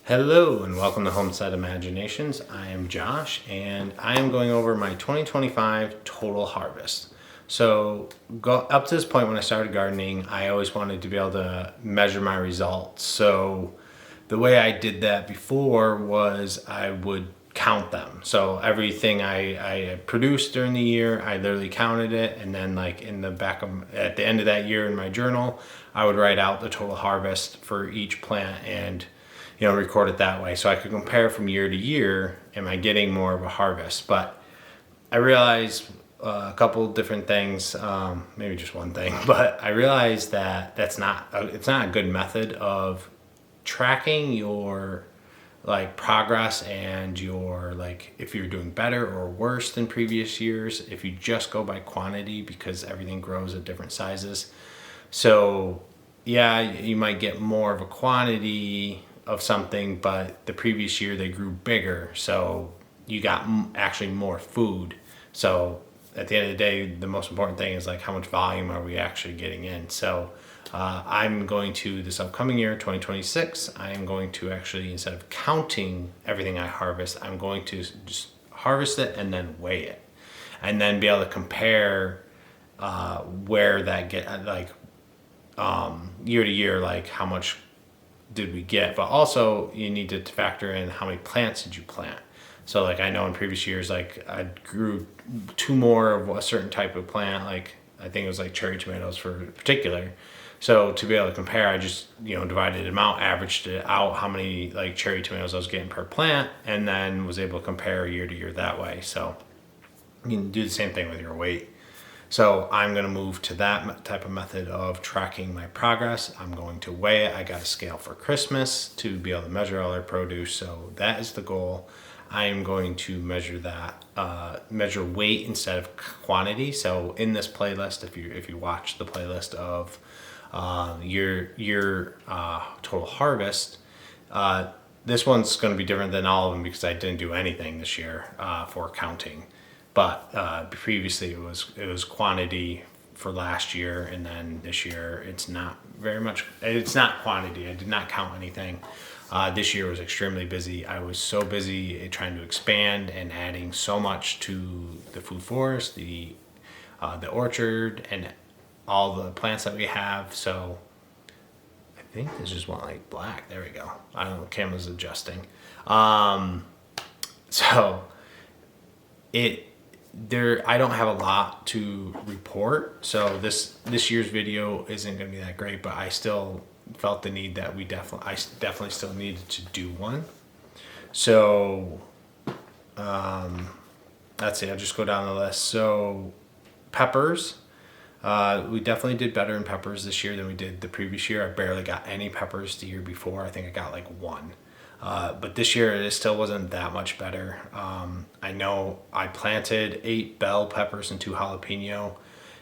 Hello and welcome to Homestead Imaginations. I am Josh and I am going over my 2025 total harvest. So up to this point when I started gardening, I always wanted to be able to measure my results. So the way I did that before was I would count them. So everything I produced during the year, I literally counted it, and then like in the back of at the end of that year in my journal, I would write out the total harvest for each plant and record it that way so I could compare from year to year. Am I getting more of a harvest? But I realized a couple different things, maybe just one thing, but I realized that it's not a good method of tracking your progress and your if you're doing better or worse than previous years if you just go by quantity, because everything grows at different sizes. So yeah, you might get more of a quantity of something, but the previous year they grew bigger, so you got actually more food. So at the end of the day, the most important thing is how much volume are we actually getting in. So I'm going to, this upcoming year 2026, I am going to actually, instead of counting everything I harvest, I'm going to just harvest it and then weigh it, and then be able to compare where that get year to year, how much did we get. But also you need to factor in how many plants did you plant. So I know in previous years I grew two more of a certain type of plant, I think it was cherry tomatoes for particular. So to be able to compare, I just divided them out, averaged it out how many cherry tomatoes I was getting per plant, and then was able to compare year to year that way. So you can do the same thing with your weight. So I'm going to move to that type of method of tracking my progress. I'm going to weigh it. I got a scale for Christmas to be able to measure all our produce. So that is the goal. I am going to measure that, measure weight instead of quantity. So in this playlist, if you watch the playlist of your total harvest, this one's going to be different than all of them because I didn't do anything this year for counting. But previously it was quantity for last year, and then this year it's not very much. It's not quantity. I did not count anything. This year was extremely busy. I was so busy trying to expand and adding so much to the food forest, the orchard, and all the plants that we have. So I think this just went black. There we go. I don't know. The camera's adjusting. So I don't have a lot to report, so this year's video isn't going to be that great, but I still felt the need that I definitely still needed to do one. So let's see, I'll just go down the list. So peppers, we definitely did better in peppers this year than we did the previous year. I barely got any peppers the year before. I think I got one. But this year it still wasn't that much better. I know I planted 8 bell peppers and 2 jalapeno,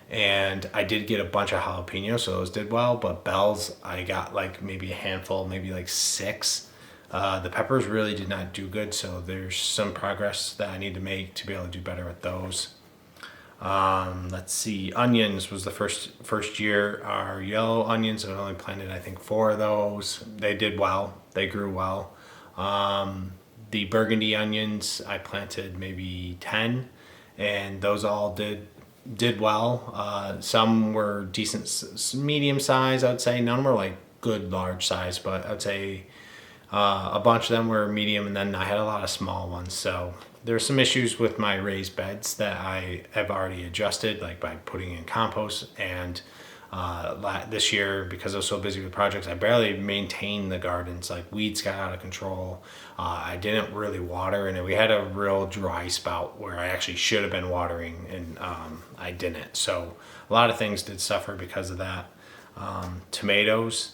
and I did get a bunch of jalapeno, so those did well, but bells I got maybe a handful, maybe 6. The peppers really did not do good, so there's some progress that I need to make to be able to do better with those. Let's see, onions was the first year. Our yellow onions, I only planted I think 4 of those. They did well, they grew well. The burgundy onions, I planted maybe 10, and those all did well. Some were decent, medium size, I would say. None were good large size, but I would say a bunch of them were medium, and then I had a lot of small ones. So there's some issues with my raised beds that I have already adjusted, by putting in compost. And this year, because I was so busy with projects, I barely maintained the gardens. Weeds got out of control. I didn't really water, and we had a real dry spout where I actually should have been watering, and I didn't. So a lot of things did suffer because of that. Tomatoes,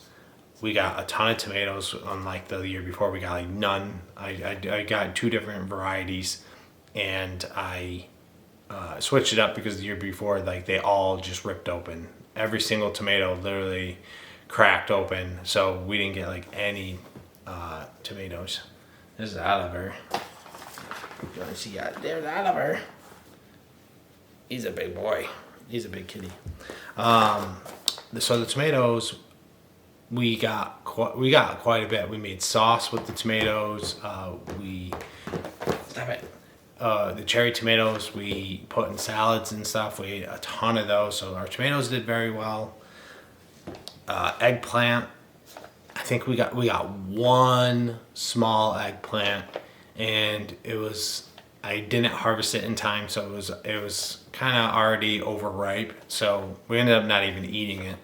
we got a ton of tomatoes, unlike the year before. We got none. I got 2 different varieties, and I switched it up because the year before they all just ripped open. Every single tomato literally cracked open, so we didn't get any tomatoes. This is Oliver. You want to see? There's Oliver. He's a big boy. He's a big kitty. So the tomatoes, we got quite a bit. We made sauce with the tomatoes. The cherry tomatoes we put in salads and stuff. We ate a ton of those, so our tomatoes did very well. Eggplant, I think we got one small eggplant, and I didn't harvest it in time, so it was kind of already overripe, so we ended up not even eating it.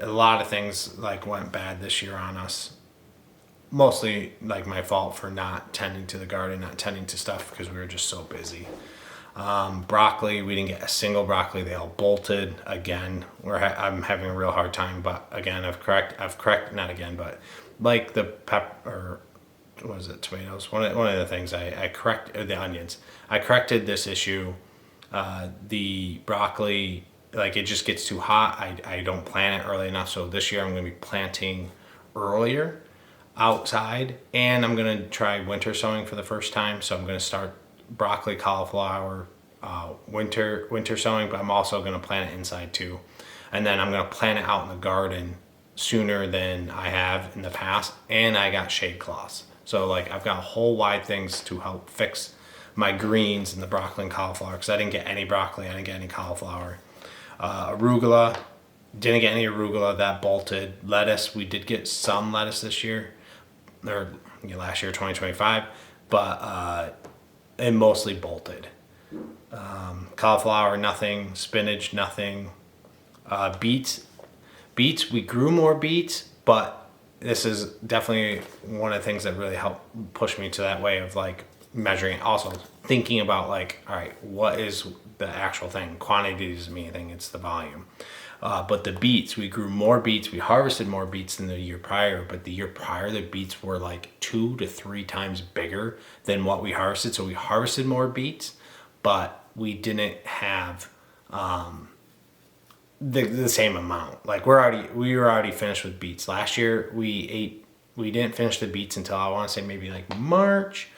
A lot of things like went bad this year on us. Mostly like my fault for not tending to the garden, not tending to stuff because we were just so busy. Broccoli, we didn't get a single broccoli. They all bolted again. I'm having a real hard time, but again, not again, but like the tomatoes. One of the things the onions. I corrected this issue. The broccoli, like it just gets too hot. I don't plant it early enough. So this year I'm going to be planting earlier outside, and I'm going to try winter sowing for the first time. So I'm going to start broccoli, cauliflower, winter sowing, but I'm also going to plant it inside too. And then I'm going to plant it out in the garden sooner than I have in the past. And I got shade cloths. So like I've got whole wide things to help fix my greens and the broccoli and cauliflower, because I didn't get any broccoli, I didn't get any cauliflower. Arugula, didn't get any arugula, that bolted. Lettuce, we did get some lettuce this year, or last year, 2025, but it mostly bolted. Cauliflower, nothing. Spinach, nothing. Beets, we grew more beets, but this is definitely one of the things that really helped push me to that way of like measuring, also thinking about like, all right, what is the actual thing? Quantity doesn't mean anything, it's the volume. But the beets, we grew more beets, we harvested more beets than the year prior, but the year prior the beets were like 2 to 3 times bigger than what we harvested. So we harvested more beets, but we didn't have the same amount. Like we were already finished with beets. Last year we didn't finish the beets until I want to say maybe like March.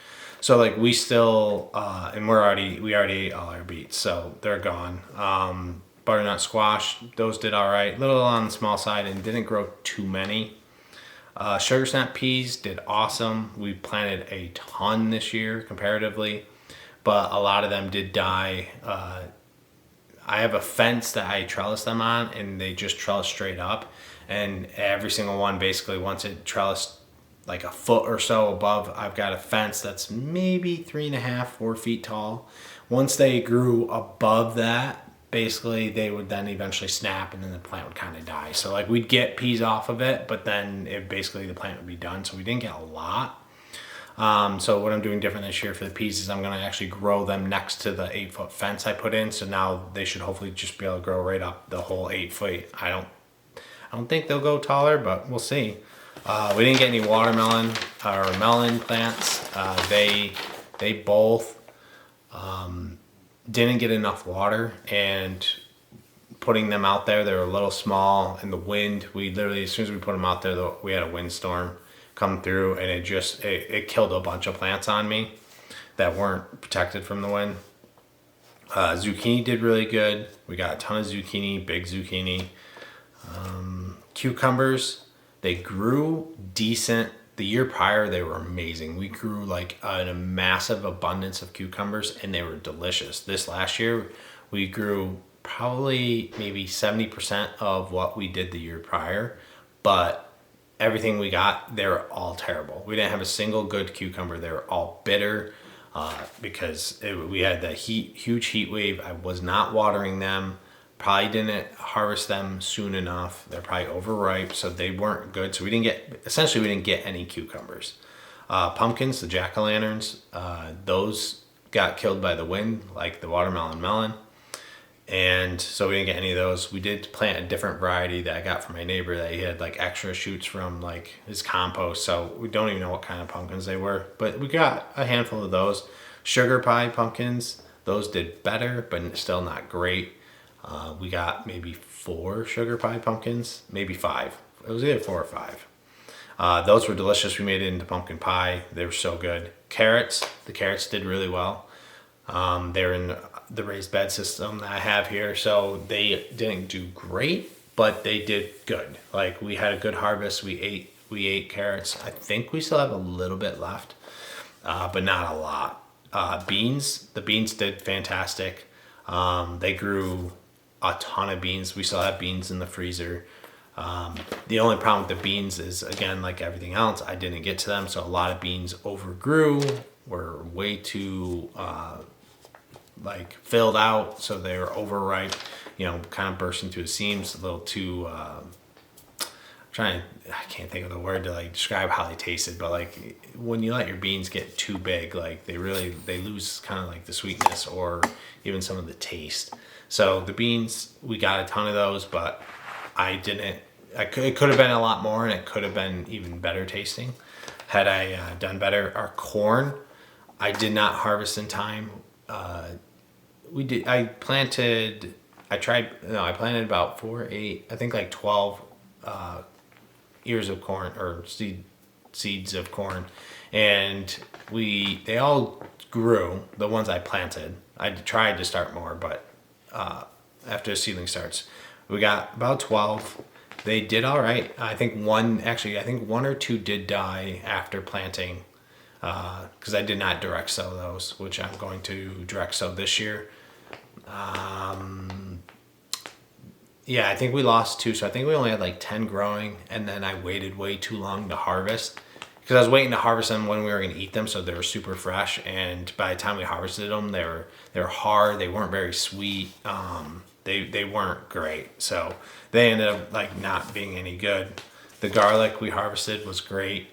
So like we still and we already ate all our beets, so they're gone. Butternut squash, those did all right, little on the small side and didn't grow too many. Sugar snap peas did awesome. We planted a ton this year comparatively, but a lot of them did die. I have a fence that I trellis them on, and they just trellis straight up, and every single one basically, once it trellised like a foot or so above, I've got a fence that's maybe 3.5, 4 feet tall. Once they grew above that, basically they would then eventually snap, and then the plant would kind of die. So like we'd get peas off of it, but then the plant would be done. So we didn't get a lot. So what I'm doing different this year for the peas is I'm going to actually grow them next to the 8-foot fence I put in. So now they should hopefully just be able to grow right up the whole 8 foot. I don't think they'll go taller, but we'll see. We didn't get any watermelon or melon plants. They both didn't get enough water, and putting them out there, they were a little small, and the wind, we literally, as soon as we put them out there, we had a windstorm come through, and it killed a bunch of plants on me that weren't protected from the wind. Zucchini did really good. We got a ton of zucchini, big zucchini. Cucumbers, they grew decent. The year prior, they were amazing. We grew like a massive abundance of cucumbers, and they were delicious. This last year, we grew probably maybe 70% of what we did the year prior, but everything we got, they were all terrible. We didn't have a single good cucumber. They were all bitter because we had the huge heat wave. I was not watering them. Probably didn't harvest them soon enough. They're probably overripe, so they weren't good. So we didn't get any cucumbers. Pumpkins, the jack-o'-lanterns, those got killed by the wind, like the watermelon melon. And so we didn't get any of those. We did plant a different variety that I got from my neighbor that he had like extra shoots from like his compost. So we don't even know what kind of pumpkins they were, but we got a handful of those. Sugar pie pumpkins, those did better, but still not great. We got maybe 4 sugar pie pumpkins, maybe 5. It was either 4 or 5. Those were delicious. We made it into pumpkin pie. They were so good. Carrots, the carrots did really well. They're in the raised bed system that I have here, so they didn't do great, but they did good. Like we had a good harvest. We ate carrots. I think we still have a little bit left, but not a lot. The beans did fantastic. They grew a ton of beans. We still have beans in the freezer. The only problem with the beans is, again, like everything else, I didn't get to them. So a lot of beans overgrew, were way too like filled out. So they were overripe, kind of bursting through the seams, a little too, I can't think of the word to like describe how they tasted, but like when you let your beans get too big, like they lose kind of like the sweetness or even some of the taste. So the beans, we got a ton of those, but it could have been a lot more, and it could have been even better tasting had I done better. Our corn, I did not harvest in time. I planted about 12 ears of corn, or seeds of corn, and they all grew, the ones I planted. I tried to start more, but after the seedling starts, we got about 12. They did all right. I think one or two did die after planting, because I did not direct sow those, which I'm going to direct sow this year. Yeah, I think we lost 2, so I think we only had like 10 growing, and then I waited way too long to harvest, because I was waiting to harvest them when we were going to eat them, so they were super fresh, and by the time we harvested them, they were hard, they weren't very sweet, they weren't great, so they ended up like not being any good. The garlic we harvested was great,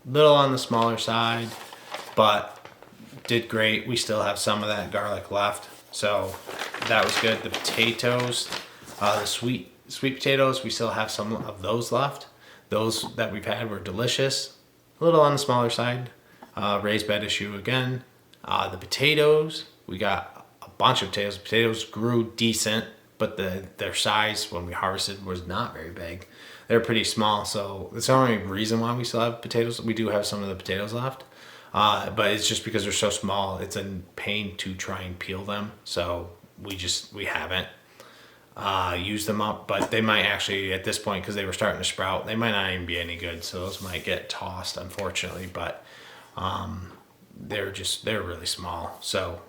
little on the smaller side, but did great. We still have some of that garlic left, so that was good. The potatoes, the sweet potatoes, we still have some of those left. Those that we've had were delicious. A little on the smaller side. Raised bed issue again. The potatoes, we got a bunch of potatoes. Potatoes grew decent, but their size when we harvested was not very big. They're pretty small, so that's the only reason why we still have potatoes. We do have some of the potatoes left, but it's just because they're so small. It's a pain to try and peel them, so we haven't used them up. But they might actually, at this point, because they were starting to sprout, they might not even be any good, so those might get tossed, unfortunately. But they're really small, so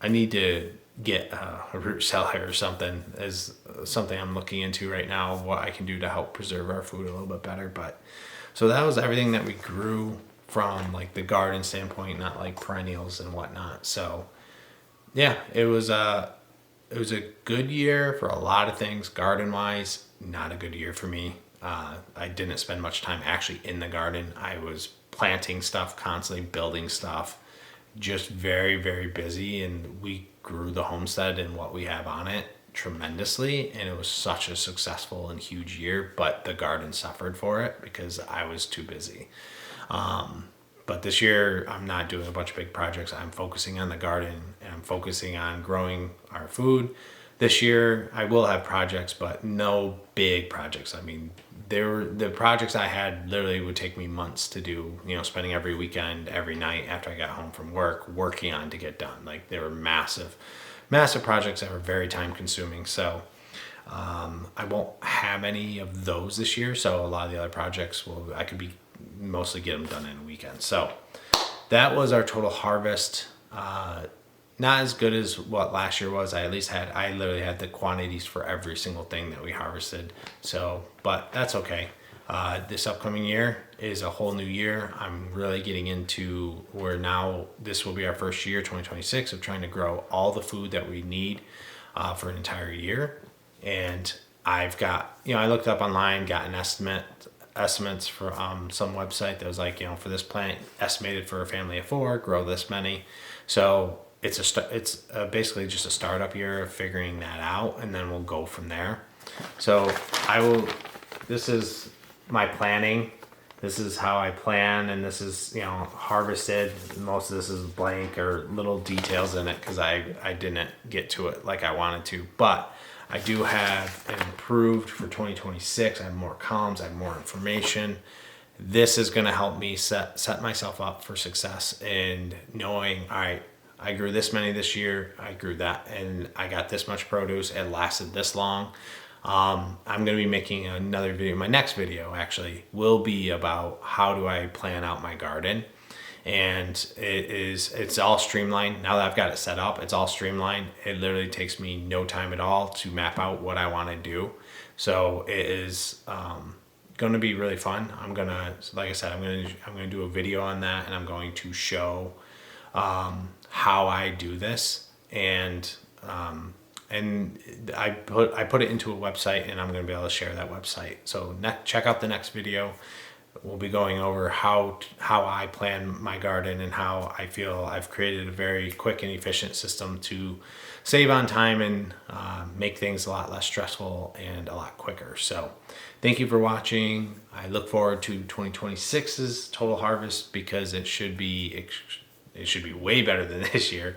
I need to get a root cellar or something, is something I'm looking into right now, what I can do to help preserve our food a little bit better. But so that was everything that we grew from like the garden standpoint, not like perennials and whatnot. So yeah, it was a good year for a lot of things. Garden wise, not a good year for me. I didn't spend much time actually in the garden. I was planting stuff constantly, building stuff, just very, very busy, and we grew the homestead and what we have on it tremendously, and it was such a successful and huge year, but the garden suffered for it because I was too busy. But this year I'm not doing a bunch of big projects. I'm focusing on the garden, and I'm focusing on growing our food. This year I will have projects, but no big projects. I mean, the projects I had literally would take me months to do, spending every weekend, every night after I got home from work, working on to get done. Like, they were massive projects that were very time consuming. So I won't have any of those this year. So a lot of the other projects I could mostly get them done in a weekend. So that was our total harvest. Not as good as what last year was. I literally had the quantities for every single thing that we harvested. So, but that's okay. This upcoming year is a whole new year. I'm really getting into this will be our first year, 2026, of trying to grow all the food that we need for an entire year. And I've got, I looked up online, got an estimates for some website that was like, for this plant, estimated for a family of 4, grow this many. So it's basically just a startup year of figuring that out, and then we'll go from there. So this is my planning. This is how I plan, and this is, harvested. Most of this is blank or little details in it because I didn't get to it like I wanted to. But I do have an improved for 2026. I have more columns, I have more information. This is going to help me set myself up for success, and knowing, all right, I grew this many this year, I grew that, and I got this much produce, it lasted this long. I'm going to be making another video. My next video actually will be about how do I plan out my garden. And it's all streamlined. Now that I've got it set up, it's all streamlined. It literally takes me no time at all to map out what I want to do. So it is going to be really fun. I'm going to, like I said, I'm going to do a video on that, and I'm going to show how I do this. And I put it into a website, and I'm going to be able to share that website. So check out the next video. We'll be going over how I plan my garden and how I feel I've created a very quick and efficient system to save on time and make things a lot less stressful and a lot quicker. So thank you for watching. I look forward to 2026's total harvest, because it should be way better than this year.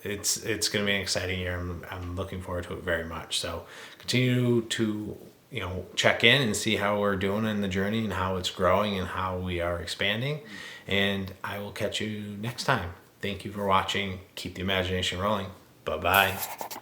It's going to be an exciting year. I'm looking forward to it very much. So continue to check in and see how we're doing in the journey and how it's growing and how we are expanding. And I will catch you next time. Thank you for watching. Keep the imagination rolling. Bye-bye.